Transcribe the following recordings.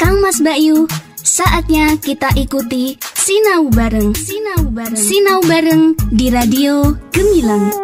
Kang Mas Bayu, saatnya kita ikuti Sinau Bareng. Sinau Bareng di Radio Gemilang.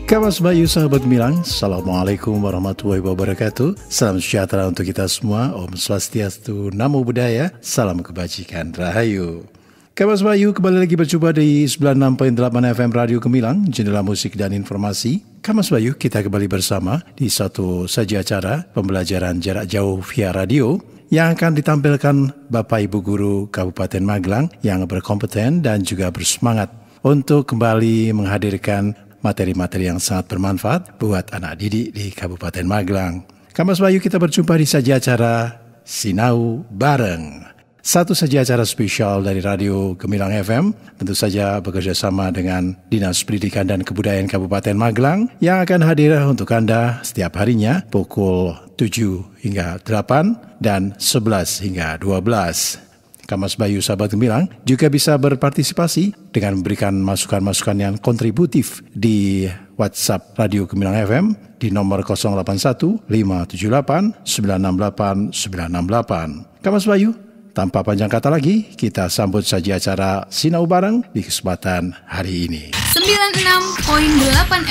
Kang Mas Bayu, sahabat Gemilang, Assalamualaikum warahmatullahi wabarakatuh. Salam sejahtera untuk kita semua. Om Swastiastu, Namo Buddhaya, salam kebajikan, Rahayu. Kang Mas Bayu kembali lagi berjumpa di 96.8 FM Radio Gemilang, jendela musik dan informasi. Kang Mas Bayu, kita kembali bersama di satu saja acara pembelajaran jarak jauh via radio yang akan ditampilkan Bapak Ibu Guru Kabupaten Magelang yang berkompeten dan juga bersemangat untuk kembali menghadirkan materi-materi yang sangat bermanfaat buat anak didik di Kabupaten Magelang. Kang Mas Bayu, kita berjumpa di saja acara Sinau Bareng. Satu saja acara spesial dari Radio Gemilang FM, tentu saja bekerja sama dengan Dinas Pendidikan dan Kebudayaan Kabupaten Magelang yang akan hadir untuk Anda setiap harinya pukul 7 hingga 8 dan 11 hingga 12. Kang Mas Bayu, sahabat Gemilang, juga bisa berpartisipasi dengan memberikan masukan-masukan yang kontributif di WhatsApp Radio Gemilang FM di nomor 081 578 968 968. Kang Mas Bayu, tanpa panjang kata lagi, kita sambut saja acara Sinau Bareng di kesempatan hari ini. 96.8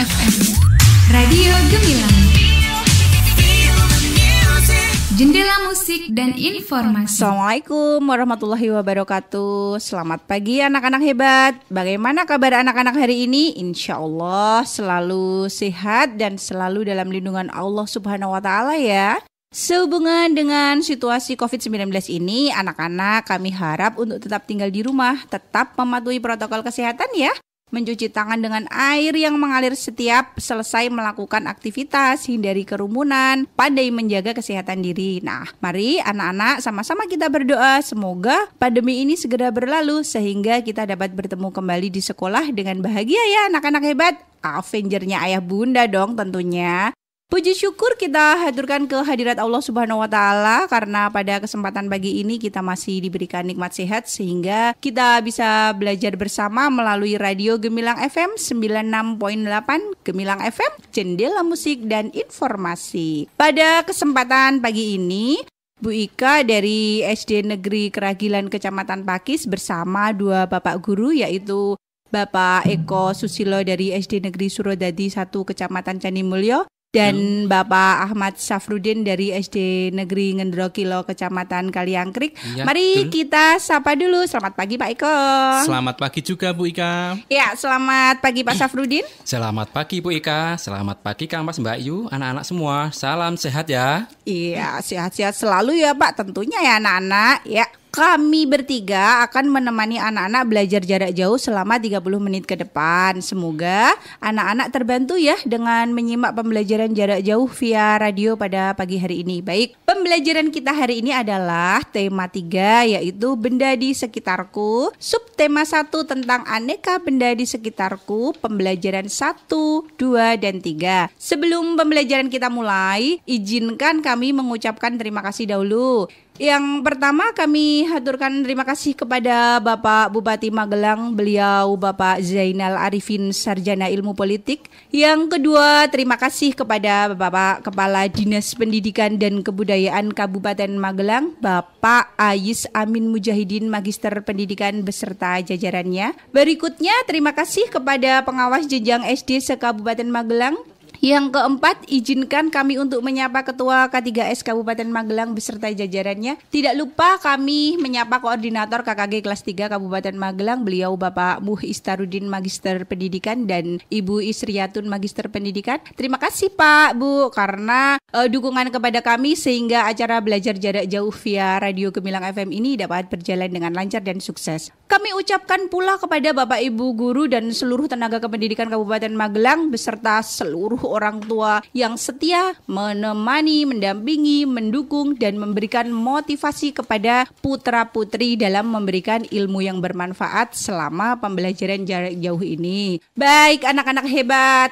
FM Radio Gemilang, jendela musik dan informasi. Assalamualaikum warahmatullahi wabarakatuh. Selamat pagi anak-anak hebat. Bagaimana kabar anak-anak hari ini? Insya Allah selalu sehat dan selalu dalam lindungan Allah Subhanahu wa Ta'ala ya. Sehubungan dengan situasi COVID-19 ini, anak-anak kami harap untuk tetap tinggal di rumah, tetap mematuhi protokol kesehatan ya. Mencuci tangan dengan air yang mengalir setiap selesai melakukan aktivitas, hindari kerumunan, pandai menjaga kesehatan diri. Nah, mari anak-anak sama-sama kita berdoa semoga pandemi ini segera berlalu sehingga kita dapat bertemu kembali di sekolah dengan bahagia ya anak-anak hebat. Avengernya ayah bunda dong tentunya. Puji syukur kita haturkan ke hadirat Allah Subhanahu wa Ta'ala karena pada kesempatan pagi ini kita masih diberikan nikmat sehat sehingga kita bisa belajar bersama melalui Radio Gemilang FM 96.8 Gemilang FM, jendela musik dan informasi. Pada kesempatan pagi ini Bu Ika dari SD Negeri Keragilan Kecamatan Pakis bersama dua bapak guru yaitu Bapak Eko Susilo dari SD Negeri Surodadi 1 Kecamatan Candimulyo dan Bapak Ahmad Safrudin dari SD Negeri Ngendrokilo Kecamatan Kaliangkrik. Ya, mari kita sapa dulu. Selamat pagi Pak Eko. Selamat pagi juga Bu Ika. Ya, selamat pagi Pak Safrudin. Selamat pagi Bu Ika. Selamat pagi Kang Mas Bayu, anak-anak semua. Salam sehat ya. Iya, sehat-sehat selalu ya Pak. Tentunya ya anak-anak. Ya. Kami bertiga akan menemani anak-anak belajar jarak jauh selama 30 menit ke depan. Semoga anak-anak terbantu ya dengan menyimak pembelajaran jarak jauh via radio pada pagi hari ini. Baik, pembelajaran kita hari ini adalah tema 3 yaitu benda di sekitarku. Subtema 1 tentang aneka benda di sekitarku. Pembelajaran 1, 2, dan 3. Sebelum pembelajaran kita mulai, izinkan kami mengucapkan terima kasih dahulu. Yang pertama kami haturkan terima kasih kepada Bapak Bupati Magelang, beliau Bapak Zainal Arifin Sarjana Ilmu Politik. Yang kedua terima kasih kepada Bapak Kepala Dinas Pendidikan dan Kebudayaan Kabupaten Magelang, Bapak Ayis Amin Mujahidin Magister Pendidikan beserta jajarannya. Berikutnya terima kasih kepada pengawas jenjang SD se-Kabupaten Magelang. Yang keempat, izinkan kami untuk menyapa Ketua K3S Kabupaten Magelang beserta jajarannya. Tidak lupa kami menyapa Koordinator KKG kelas 3 Kabupaten Magelang, beliau Bapak Muh Istarudin Magister Pendidikan dan Ibu Isriyatun Magister Pendidikan. Terima kasih Pak, Bu, karena dukungan kepada kami sehingga acara belajar jarak jauh via Radio Gemilang FM ini dapat berjalan dengan lancar dan sukses. Kami ucapkan pula kepada Bapak Ibu Guru dan seluruh tenaga kependidikan Kabupaten Magelang beserta seluruh orang tua yang setia menemani, mendampingi, mendukung dan memberikan motivasi kepada putra-putri dalam memberikan ilmu yang bermanfaat selama pembelajaran jarak jauh ini. Baik anak-anak hebat,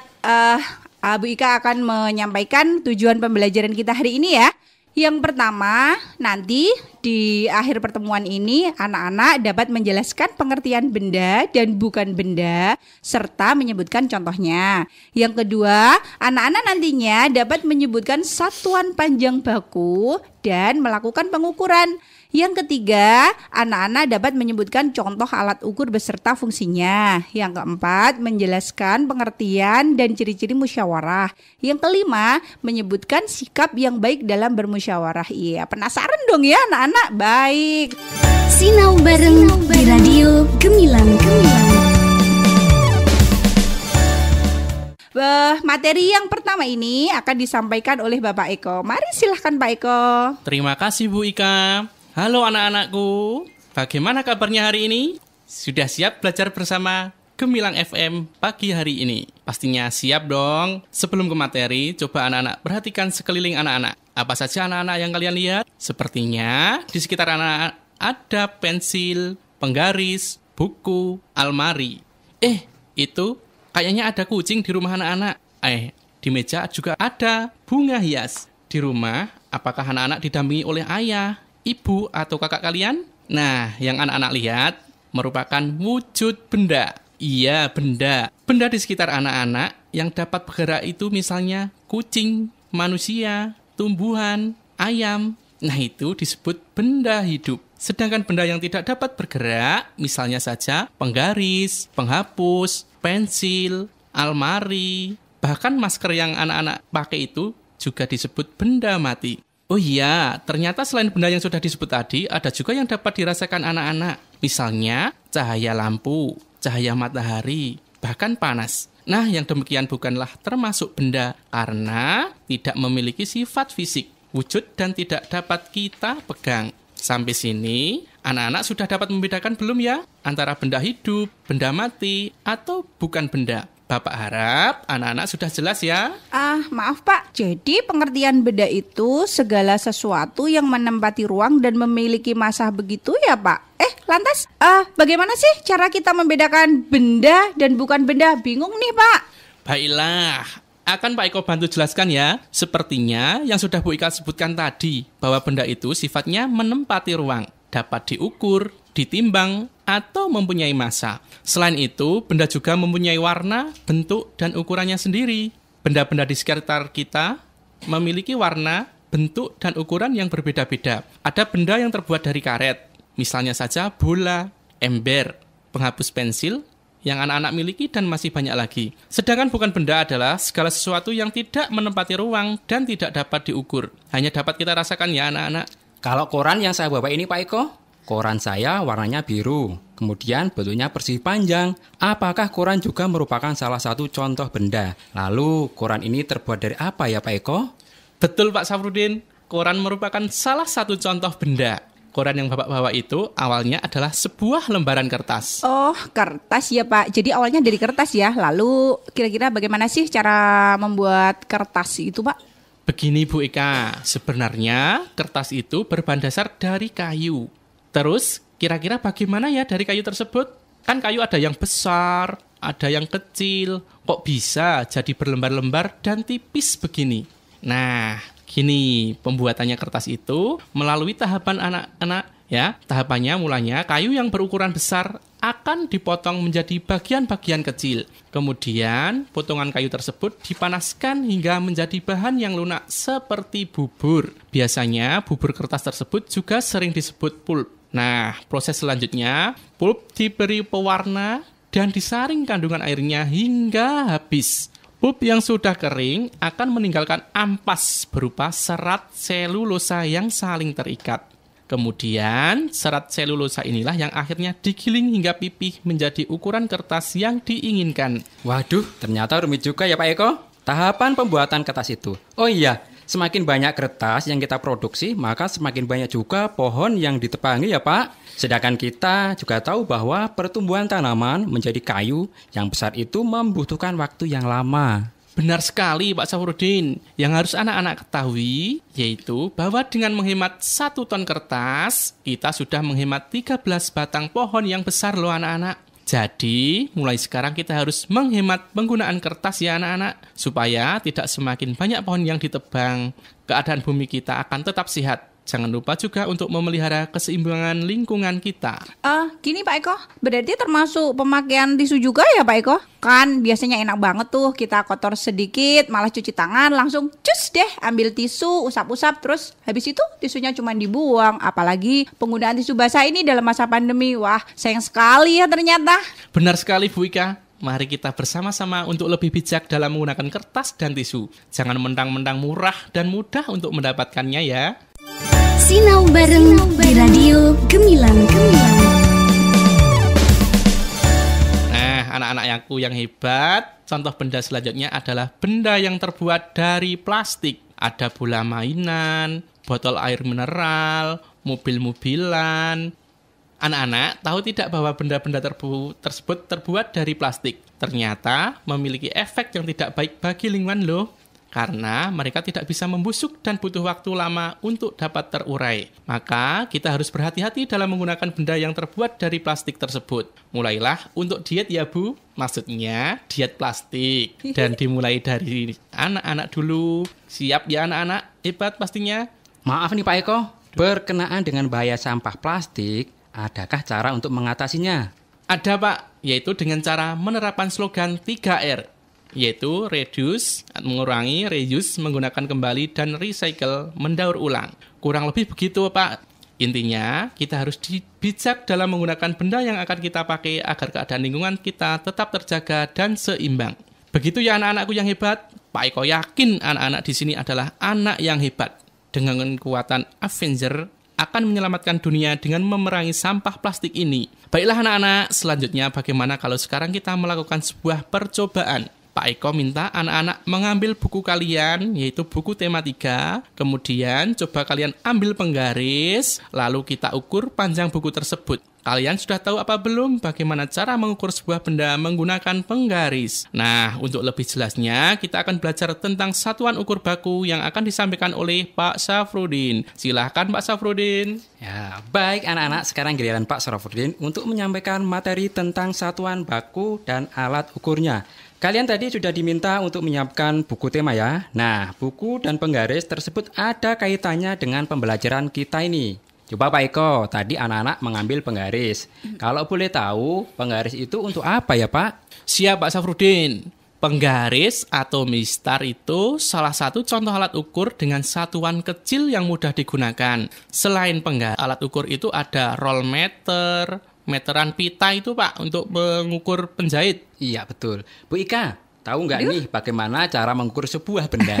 Bu Ika akan menyampaikan tujuan pembelajaran kita hari ini ya. Yang pertama, nanti di akhir pertemuan ini anak-anak dapat menjelaskan pengertian benda dan bukan benda serta menyebutkan contohnya. Yang kedua, anak-anak nantinya dapat menyebutkan satuan panjang baku dan melakukan pengukuran. Yang ketiga, anak-anak dapat menyebutkan contoh alat ukur beserta fungsinya. Yang keempat, menjelaskan pengertian dan ciri-ciri musyawarah. Yang kelima, menyebutkan sikap yang baik dalam bermusyawarah. Iya, penasaran dong ya anak-anak? Baik. Sinau bareng di Radio Gemilang. Materi yang pertama ini akan disampaikan oleh Bapak Eko. Mari silahkan Pak Eko. Terima kasih Bu Ika. Halo anak-anakku, bagaimana kabarnya hari ini? Sudah siap belajar bersama Gemilang FM pagi hari ini? Pastinya siap dong. Sebelum ke materi, coba anak-anak perhatikan sekeliling anak-anak. Apa saja anak-anak yang kalian lihat? Sepertinya di sekitar anak-anak ada pensil, penggaris, buku, almari. Itu kayaknya ada kucing di rumah anak-anak. Di meja juga ada bunga hias. Di rumah, apakah anak-anak didampingi oleh ayah, ibu, atau kakak kalian? Nah, yang anak-anak lihat merupakan wujud benda. Iya, benda. Benda di sekitar anak-anak yang dapat bergerak itu misalnya kucing, manusia, tumbuhan, ayam. Nah, itu disebut benda hidup. Sedangkan benda yang tidak dapat bergerak, misalnya saja penggaris, penghapus, pensil, almari, bahkan masker yang anak-anak pakai itu juga disebut benda mati. Oh iya, ternyata selain benda yang sudah disebut tadi, ada juga yang dapat dirasakan anak-anak. Misalnya, cahaya lampu, cahaya matahari, bahkan panas. Nah, yang demikian bukanlah termasuk benda karena tidak memiliki sifat fisik, wujud, dan tidak dapat kita pegang. Sampai sini, anak-anak sudah dapat membedakan belum ya? Antara benda hidup, benda mati, atau bukan benda? Bapak harap anak-anak sudah jelas ya? Maaf Pak, jadi pengertian benda itu segala sesuatu yang menempati ruang dan memiliki massa begitu ya Pak? Lantas bagaimana sih cara kita membedakan benda dan bukan benda? Bingung nih Pak. Baiklah, akan Pak Eko bantu jelaskan ya. Sepertinya yang sudah Bu Ika sebutkan tadi, bahwa benda itu sifatnya menempati ruang, dapat diukur, ditimbang, atau mempunyai massa. Selain itu, benda juga mempunyai warna, bentuk, dan ukurannya sendiri. Benda-benda di sekitar kita memiliki warna, bentuk, dan ukuran yang berbeda-beda. Ada benda yang terbuat dari karet, misalnya saja bola, ember, penghapus pensil, yang anak-anak miliki dan masih banyak lagi. Sedangkan bukan benda adalah segala sesuatu yang tidak menempati ruang dan tidak dapat diukur. Hanya dapat kita rasakan ya anak-anak. Kalau koran yang saya bawa ini Pak Eko, koran saya warnanya biru, kemudian bentuknya persegi panjang. Apakah koran juga merupakan salah satu contoh benda? Lalu koran ini terbuat dari apa ya Pak Eko? Betul Pak Safrudin, koran merupakan salah satu contoh benda. Koran yang Bapak bawa itu awalnya adalah sebuah lembaran kertas. Oh, kertas ya Pak. Jadi awalnya dari kertas ya. Lalu kira-kira bagaimana sih cara membuat kertas itu Pak? Begini Bu Ika, sebenarnya kertas itu berbahan dasar dari kayu. Terus, kira-kira bagaimana ya dari kayu tersebut? Kan kayu ada yang besar, ada yang kecil. Kok bisa jadi berlembar-lembar dan tipis begini? Nah, gini pembuatannya kertas itu melalui tahapan anak-anak ya. Tahapannya mulanya kayu yang berukuran besar akan dipotong menjadi bagian-bagian kecil. Kemudian, potongan kayu tersebut dipanaskan hingga menjadi bahan yang lunak seperti bubur. Biasanya, bubur kertas tersebut juga sering disebut pulp. Nah, proses selanjutnya, pulp diberi pewarna dan disaring kandungan airnya hingga habis. Pulp yang sudah kering akan meninggalkan ampas berupa serat selulosa yang saling terikat. Kemudian, serat selulosa inilah yang akhirnya digiling hingga pipih menjadi ukuran kertas yang diinginkan. Waduh, ternyata rumit juga ya Pak Eko. Tahapan pembuatan kertas itu. Oh iya, semakin banyak kertas yang kita produksi, maka semakin banyak juga pohon yang ditebangi ya Pak. Sedangkan kita juga tahu bahwa pertumbuhan tanaman menjadi kayu yang besar itu membutuhkan waktu yang lama. Benar sekali Pak Safrudin. Yang harus anak-anak ketahui yaitu bahwa dengan menghemat 1 ton kertas, kita sudah menghemat 13 batang pohon yang besar loh anak-anak. Jadi, mulai sekarang kita harus menghemat penggunaan kertas ya anak-anak, supaya tidak semakin banyak pohon yang ditebang. Keadaan bumi kita akan tetap sehat Jangan lupa juga untuk memelihara keseimbangan lingkungan kita. Gini Pak Eko, berarti termasuk pemakaian tisu juga ya Pak Eko? Kan biasanya enak banget tuh kita kotor sedikit, malah cuci tangan, langsung cus deh ambil tisu, usap-usap, terus habis itu tisunya cuma dibuang. Apalagi penggunaan tisu basah ini dalam masa pandemi, wah sayang sekali ya ternyata. Benar sekali Bu Ika. Mari kita bersama-sama untuk lebih bijak dalam menggunakan kertas dan tisu. Jangan mentang-mentang murah dan mudah untuk mendapatkannya ya. Sinau bareng di Radio Gemilang. Nah, anak-anakku yang hebat, contoh benda selanjutnya adalah benda yang terbuat dari plastik. Ada bola mainan, botol air mineral, mobil-mobilan. Anak-anak tahu tidak bahwa benda-benda tersebut terbuat dari plastik? Ternyata memiliki efek yang tidak baik bagi lingkungan loh. Karena mereka tidak bisa membusuk dan butuh waktu lama untuk dapat terurai. Maka kita harus berhati-hati dalam menggunakan benda yang terbuat dari plastik tersebut. Mulailah untuk diet ya Bu, maksudnya diet plastik. Dan dimulai dari anak-anak dulu. Siap ya anak-anak? Hebat pastinya. Maaf nih Pak Eko, berkenaan dengan bahaya sampah plastik, adakah cara untuk mengatasinya? Ada Pak, yaitu dengan cara menerapkan slogan 3R. Yaitu reduce, mengurangi, reuse, menggunakan kembali, dan recycle, mendaur ulang. Kurang lebih begitu Pak. Intinya, kita harus bijak dalam menggunakan benda yang akan kita pakai agar keadaan lingkungan kita tetap terjaga dan seimbang. Begitu ya anak-anakku yang hebat. Pak Eko yakin anak-anak di sini adalah anak yang hebat. Dengan kekuatan Avenger, akan menyelamatkan dunia dengan memerangi sampah plastik ini. Baiklah anak-anak, selanjutnya bagaimana kalau sekarang kita melakukan sebuah percobaan? Pak Eko minta anak-anak mengambil buku kalian, yaitu buku tema 3. Kemudian coba kalian ambil penggaris, lalu kita ukur panjang buku tersebut. Kalian sudah tahu apa belum bagaimana cara mengukur sebuah benda menggunakan penggaris? Nah, untuk lebih jelasnya, kita akan belajar tentang satuan ukur baku yang akan disampaikan oleh Pak Safrudin. Silahkan Pak Safrudin. Ya, baik anak-anak, sekarang giliran Pak Safrudin untuk menyampaikan materi tentang satuan baku dan alat ukurnya. Kalian tadi sudah diminta untuk menyiapkan buku tema ya. Nah, buku dan penggaris tersebut ada kaitannya dengan pembelajaran kita ini. Coba Pak Eko, tadi anak-anak mengambil penggaris. Kalau boleh tahu, penggaris itu untuk apa ya Pak? Siap Pak Safrudin. Penggaris atau mistar itu salah satu contoh alat ukur dengan satuan kecil yang mudah digunakan. Selain penggaris, alat ukur itu ada roll meter, meteran pita itu Pak untuk mengukur penjahit. Iya betul. Bu Ika, tahu nggak nih bagaimana cara mengukur sebuah benda?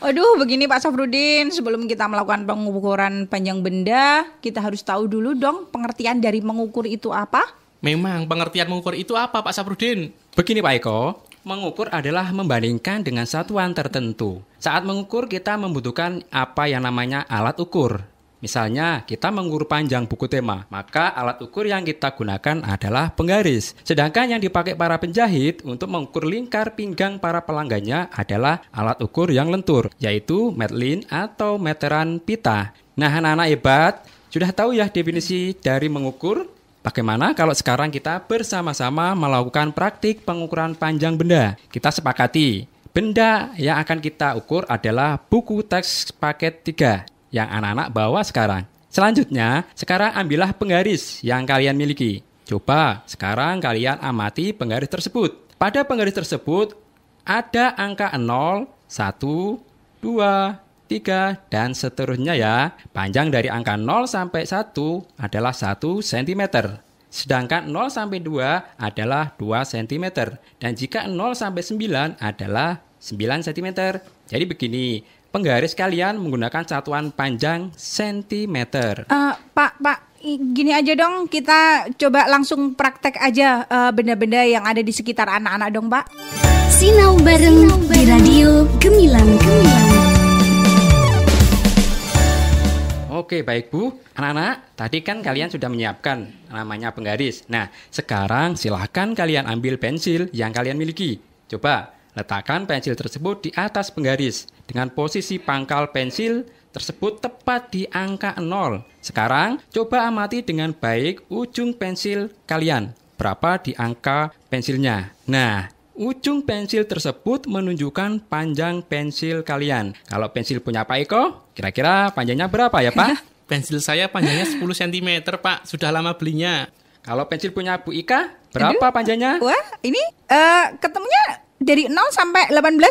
Aduh, begini Pak Safrudin, sebelum kita melakukan pengukuran panjang benda, kita harus tahu dulu dong pengertian dari mengukur itu apa? Memang pengertian mengukur itu apa Pak Safrudin? Begini Pak Eko, mengukur adalah membandingkan dengan satuan tertentu. Saat mengukur kita membutuhkan apa yang namanya alat ukur. Misalnya, kita mengukur panjang buku tema, maka alat ukur yang kita gunakan adalah penggaris. Sedangkan yang dipakai para penjahit untuk mengukur lingkar pinggang para pelanggannya adalah alat ukur yang lentur, yaitu metlin atau meteran pita. Nah, anak-anak hebat, sudah tahu ya definisi dari mengukur? Bagaimana kalau sekarang kita bersama-sama melakukan praktik pengukuran panjang benda? Kita sepakati, benda yang akan kita ukur adalah buku teks paket 3. Yang anak-anak bawa sekarang. Selanjutnya, sekarang ambillah penggaris yang kalian miliki. Coba sekarang kalian amati penggaris tersebut. Pada penggaris tersebut ada angka 0, 1, 2, 3, dan seterusnya ya. Panjang dari angka 0 sampai 1 adalah 1 cm. Sedangkan 0 sampai 2 adalah 2 cm. Dan jika 0 sampai 9 adalah 9 cm. Jadi begini, penggaris kalian menggunakan satuan panjang cm. Pak, gini aja dong, kita coba langsung praktek aja benda-benda yang ada di sekitar anak-anak dong, Pak. Sinau bareng di Radio Gemilang. Oke, baik Bu. Anak-anak, tadi kan kalian sudah menyiapkan namanya penggaris. Nah, sekarang silahkan kalian ambil pensil yang kalian miliki. Coba letakkan pensil tersebut di atas penggaris dengan posisi pangkal pensil tersebut tepat di angka 0. Sekarang coba amati dengan baik ujung pensil kalian. Berapa di angka pensilnya? Nah, ujung pensil tersebut menunjukkan panjang pensil kalian. Kalau pensil punya Pak Eko, kira-kira panjangnya berapa ya Pak? Pensil saya panjangnya 10 cm, Pak. Sudah lama belinya. Kalau pensil punya Bu Ika, berapa panjangnya? Wah, ini ketemunya dari 0 sampai 18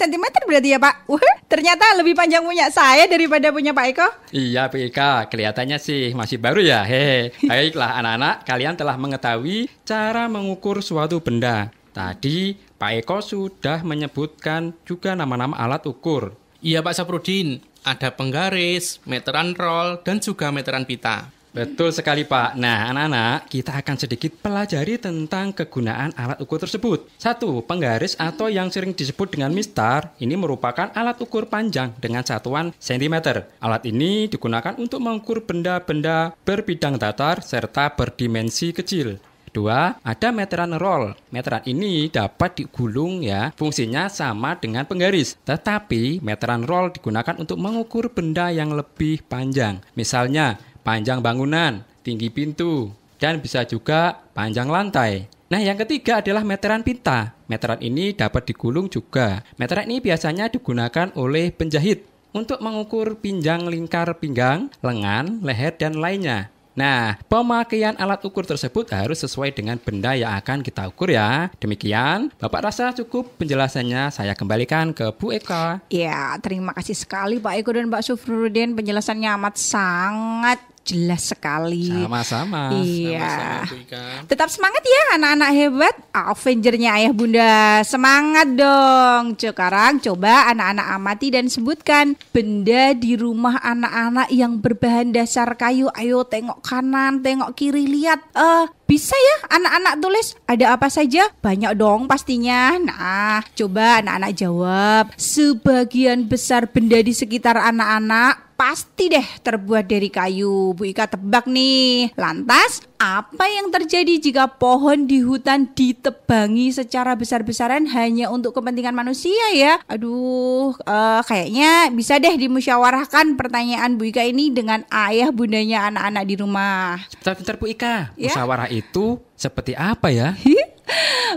cm berarti ya Pak. Wah, ternyata lebih panjang punya saya daripada punya Pak Eko. Iya Bu Ika, kelihatannya sih masih baru ya. Baiklah anak-anak, kalian telah mengetahui cara mengukur suatu benda. Tadi Pak Eko sudah menyebutkan juga nama-nama alat ukur. Iya Pak Saprudin, ada penggaris, meteran roll, dan juga meteran pita. Betul sekali Pak. Nah anak-anak, kita akan sedikit pelajari tentang kegunaan alat ukur tersebut. 1. Penggaris atau yang sering disebut dengan mistar, ini merupakan alat ukur panjang dengan satuan cm. Alat ini digunakan untuk mengukur benda-benda berbidang datar serta berdimensi kecil. 2. Ada meteran roll. Meteran ini dapat digulung ya. Fungsinya sama dengan penggaris. Tetapi meteran roll digunakan untuk mengukur benda yang lebih panjang. Misalnya panjang bangunan, tinggi pintu, dan bisa juga panjang lantai. Nah yang ketiga adalah meteran pita. Meteran ini dapat digulung juga. Meteran ini biasanya digunakan oleh penjahit untuk mengukur pinjang lingkar pinggang, lengan, leher, dan lainnya. Nah, pemakaian alat ukur tersebut harus sesuai dengan benda yang akan kita ukur ya. Demikian, Bapak rasa cukup penjelasannya. Saya kembalikan ke Bu Eka. Ya, terima kasih sekali Pak Eko dan Pak Sufrudin. Penjelasannya amat sangat jelas sekali. Sama-sama. Iya. Sama-sama, Bu Ika. Tetap semangat ya anak-anak hebat. Avengernya ayah bunda. Semangat dong. Sekarang coba anak-anak amati dan sebutkan benda di rumah anak-anak yang berbahan dasar kayu. Ayo tengok kanan, tengok kiri, lihat. Bisa ya anak-anak tulis ada apa saja? Banyak dong pastinya. Nah, coba anak-anak jawab. Sebagian besar benda di sekitar anak-anak pasti deh terbuat dari kayu. Bu Ika tebak nih. Lantas, apa yang terjadi jika pohon di hutan ditebangi secara besar-besaran hanya untuk kepentingan manusia ya? Aduh, kayaknya bisa deh dimusyawarahkan pertanyaan Bu Ika ini dengan ayah bundanya anak-anak di rumah. Bentar Bu Ika, Ya? musyawarah itu seperti apa ya?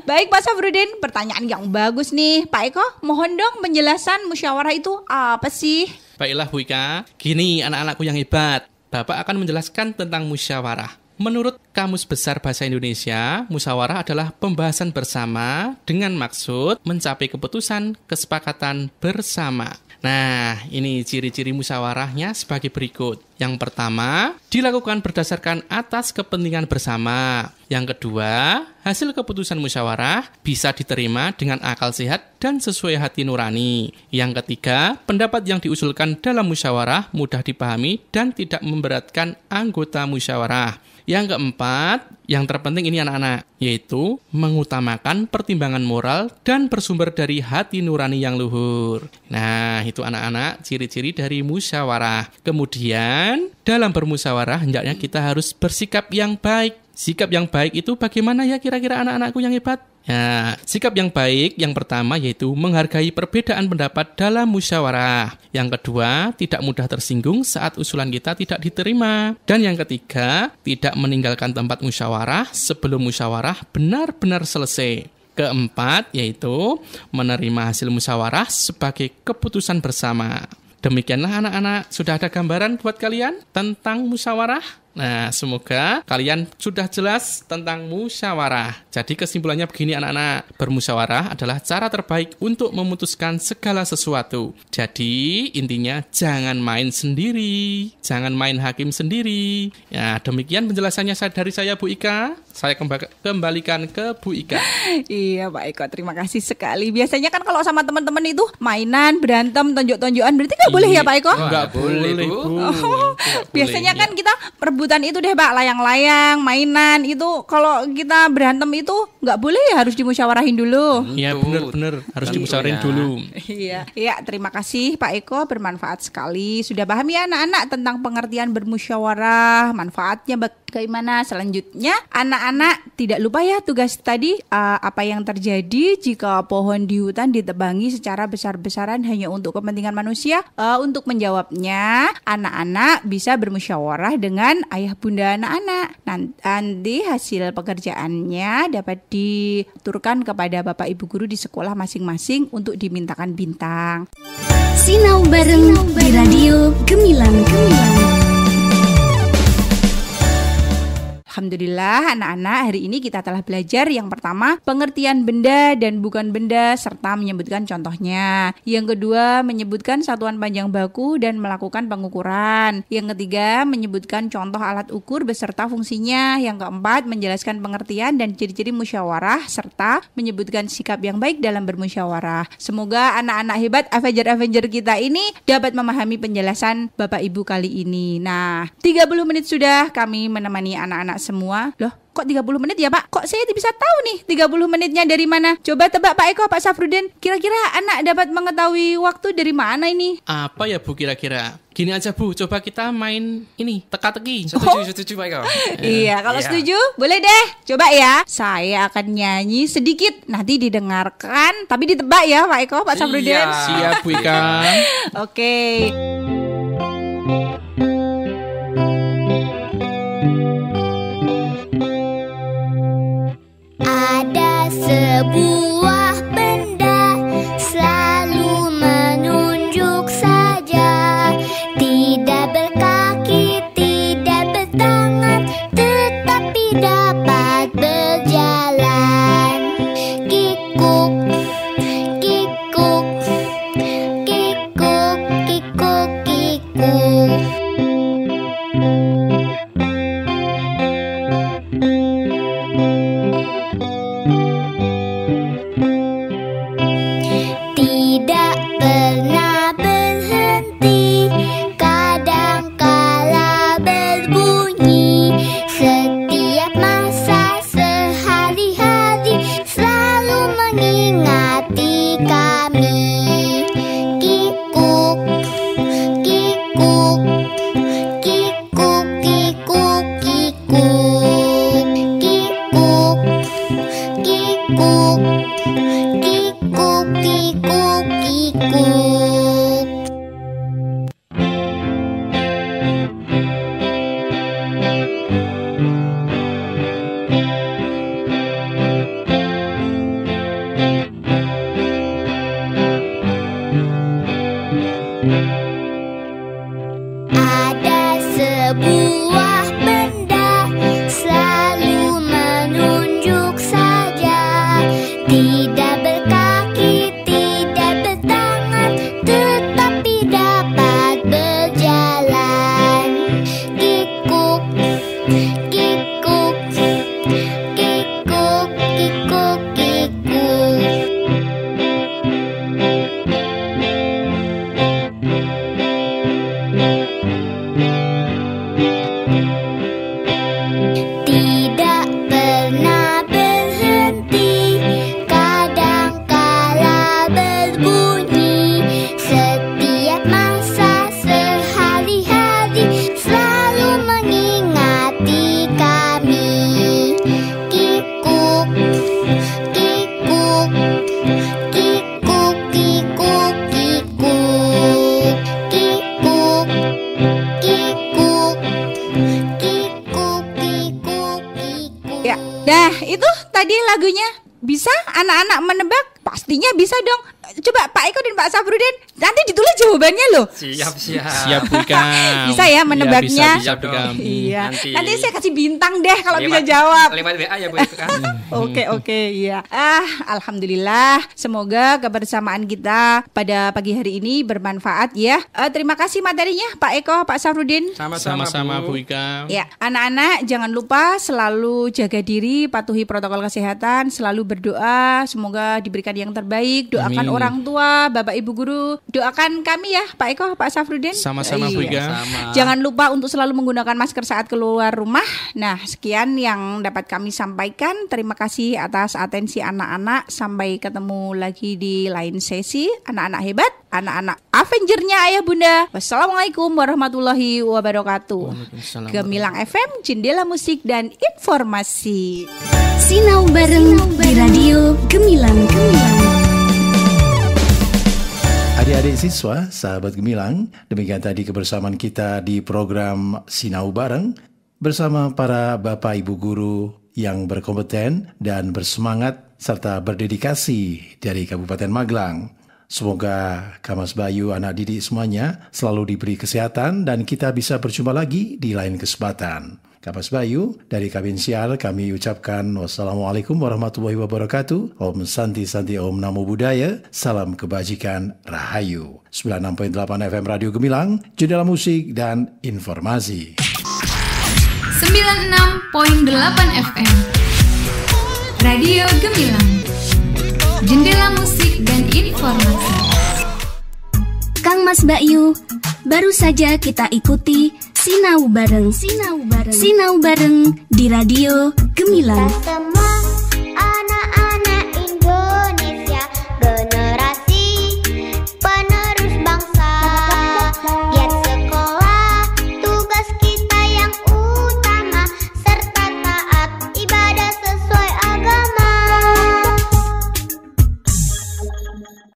Baik Pak Safrudin, pertanyaan yang bagus nih. Pak Eko, mohon dong penjelasan musyawarah itu apa sih? Baiklah Bu Ika, gini anak-anakku yang hebat. Bapak akan menjelaskan tentang musyawarah. Menurut Kamus Besar Bahasa Indonesia, musyawarah adalah pembahasan bersama dengan maksud mencapai keputusan kesepakatan bersama. Nah, ini ciri-ciri musyawarahnya sebagai berikut. Yang pertama, dilakukan berdasarkan atas kepentingan bersama. Yang kedua, hasil keputusan musyawarah bisa diterima dengan akal sehat dan sesuai hati nurani. Yang ketiga, pendapat yang diusulkan dalam musyawarah mudah dipahami dan tidak memberatkan anggota musyawarah. Yang keempat, yang terpenting ini anak-anak, yaitu mengutamakan pertimbangan moral dan bersumber dari hati nurani yang luhur. Nah, itu anak-anak ciri-ciri dari musyawarah. Kemudian, dalam bermusyawarah hendaknya kita harus bersikap yang baik. Sikap yang baik itu bagaimana ya kira-kira anak-anakku yang hebat? Ya, sikap yang baik yang pertama yaitu menghargai perbedaan pendapat dalam musyawarah. Yang kedua, tidak mudah tersinggung saat usulan kita tidak diterima. Dan yang ketiga, tidak meninggalkan tempat musyawarah sebelum musyawarah benar-benar selesai. Keempat, yaitu menerima hasil musyawarah sebagai keputusan bersama. Demikianlah anak-anak, sudah ada gambaran buat kalian tentang musyawarah? Nah, semoga kalian sudah jelas tentang musyawarah. Jadi kesimpulannya begini anak-anak, bermusyawarah adalah cara terbaik untuk memutuskan segala sesuatu. Jadi intinya jangan main sendiri, jangan main hakim sendiri. Ya, demikian penjelasannya dari saya Bu Ika. Saya kembalikan ke Bu Ika. Iya Pak Eko, terima kasih sekali. Biasanya kan kalau sama teman-teman itu mainan, berantem, tonjok-tonjokan, berarti nggak boleh ya Pak Eko? Nggak boleh Bu. Biasanya kan kita perebutan itu deh Pak, layang-layang, mainan itu. Kalau kita berantem itu nggak boleh ya, harus dimusyawarahin dulu. Iya benar-benar harus dimusyawarahin dulu. Iya, terima kasih Pak Eko, bermanfaat sekali. Sudah paham ya anak-anak tentang pengertian bermusyawarah, manfaatnya Bagaimana selanjutnya? Anak-anak tidak lupa ya tugas tadi, apa yang terjadi jika pohon di hutan ditebangi secara besar-besaran hanya untuk kepentingan manusia. Untuk menjawabnya, anak-anak bisa bermusyawarah dengan ayah bunda anak-anak. Nanti hasil pekerjaannya dapat diturunkan kepada bapak ibu guru di sekolah masing-masing untuk dimintakan bintang. Sinau bareng di Radio Gemilang. Alhamdulillah anak-anak, hari ini kita telah belajar yang pertama pengertian benda dan bukan benda serta menyebutkan contohnya. Yang kedua menyebutkan satuan panjang baku dan melakukan pengukuran. Yang ketiga menyebutkan contoh alat ukur beserta fungsinya. Yang keempat menjelaskan pengertian dan ciri-ciri musyawarah serta menyebutkan sikap yang baik dalam bermusyawarah. Semoga anak-anak hebat Avenger kita ini dapat memahami penjelasan Bapak Ibu kali ini. Nah, 30 menit sudah kami menemani anak-anak semua. Loh, kok 30 menit ya Pak? Kok saya bisa tahu nih 30 menitnya dari mana? Coba tebak Pak Eko, Pak Safrudin. Kira-kira anak dapat mengetahui waktu dari mana ini? Apa ya Bu kira-kira? Gini aja Bu, coba kita main ini, teka-teki. Setuju Pak Eko. Iya, kalau setuju boleh deh. Coba ya, saya akan nyanyi sedikit, nanti didengarkan, tapi ditebak ya Pak Eko, Pak Safrudin. Siap Bu Ika. Oke. Ada sebuah benda selalu menunjuk saja, tidak berkaki, tidak bertangan, tetapi dapat berjalan. Kikuk, kikuk, kikuk, kikuk, kikuk. Tidak pernah berhenti, kadangkala berbunyi, setiap masa sehari-hari selalu mengingati kami. Kikuk, kikuk, kikuk, kikuk, kikuk, kikuk, kikuk, kikuk, kikuk, kikuk. Ada sebuah benda selalu menunjuk saja, tidak berkaki, tidak bertangan, tetapi dapat berjalan. Kikuk, kikuk, kikuk, kikuk, kikuk. Tidak pernah berhenti, kadangkala berbunyi, setiap masa sehari-hari selalu mengingati kami. Kikuk, kikuk, kikuk, kikuk, kikuk, kikuk, kikuk, kikuk, kikuk, kikuk. Ya, dah itu tadi lagunya. Bisa anak-anak menebak? Pastinya bisa dong. Coba Pak Eko dan Pak Safrudin nanti ditulis jawabannya loh. Siap Bu Ika. Bisa ya menebaknya? Bisa Bu Ika. Iya. Nanti- Nanti saya kasih bintang deh kalau bisa Lewat- jawab. Lewat WA ya Bu Eka. Oke, iya. Alhamdulillah. Semoga kebersamaan kita pada pagi hari ini bermanfaat ya. Terima kasih materinya Pak Eko, Pak Safrudin. Sama-sama Bu Ika. Ya, anak-anak jangan lupa selalu jaga diri, patuhi protokol kesehatan, selalu berdoa, semoga diberikan yang terbaik. Doakan Amin. orang tua, Bapak Ibu guru, doakan kami ya Pak Eko, Pak Safrudin. Sama-sama Bu Ika. Jangan lupa untuk selalu menggunakan masker saat keluar rumah. Nah, sekian yang dapat kami sampaikan. Terima kasih atas atensi anak-anak. Sampai ketemu lagi di lain sesi. Anak-anak hebat, anak-anak Avengernya Ayah Bunda. Wassalamualaikum warahmatullahi wabarakatuh. Gemilang FM, jendela musik dan informasi. Sinau bareng di Radio Gemilang. Adik-adik siswa, sahabat Gemilang, demikian tadi kebersamaan kita di program Sinau Bareng bersama para Bapak Ibu Guru yang berkompeten dan bersemangat serta berdedikasi dari Kabupaten Magelang. Semoga Kamas Bayu, anak didik semuanya selalu diberi kesehatan dan kita bisa berjumpa lagi di lain kesempatan. Kamas Bayu, dari Kabin Siar kami ucapkan wassalamualaikum warahmatullahi wabarakatuh. Om Santi Santi Om Namo Buddhaya. Salam kebajikan Rahayu. 96.8 FM Radio Gemilang, jendela musik dan informasi. 96.8 FM Radio Gemilang, jendela musik dan informasi. Kang Mas Bayu, baru saja kita ikuti Sinau bareng di Radio Gemilang.